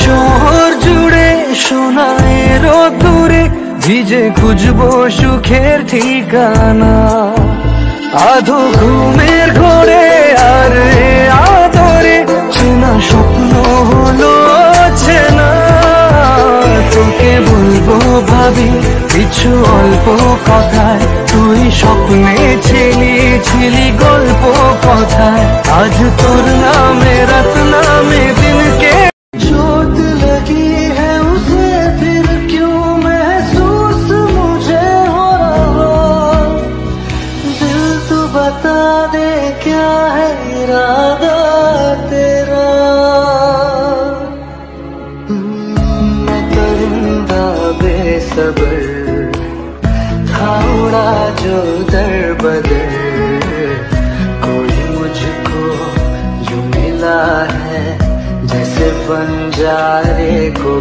শহর জুড়ে সোনার দূরে ভিজে খুঁজবো সুখের ঠিকানা। আধো ঘুমের ঘরে আর আদরে চেনা স্বপ্ন হলো চেনা। তোকে বলবো ভাবি কিছু অল্প কথায়, তুই স্বপ্নে ছিলি গল্প কথায়। আজ তোর নামে রাত নামে দিনকে चोट लगी है उसे फिर क्यों महसूस मुझे हो रहा। दिल तू बता दे क्या है इरादा तेरा। मैं परिंदा बेसब्र था उड़ा जो दर बदर, कोई मुझको यूं मिला है जैसे बंजारे को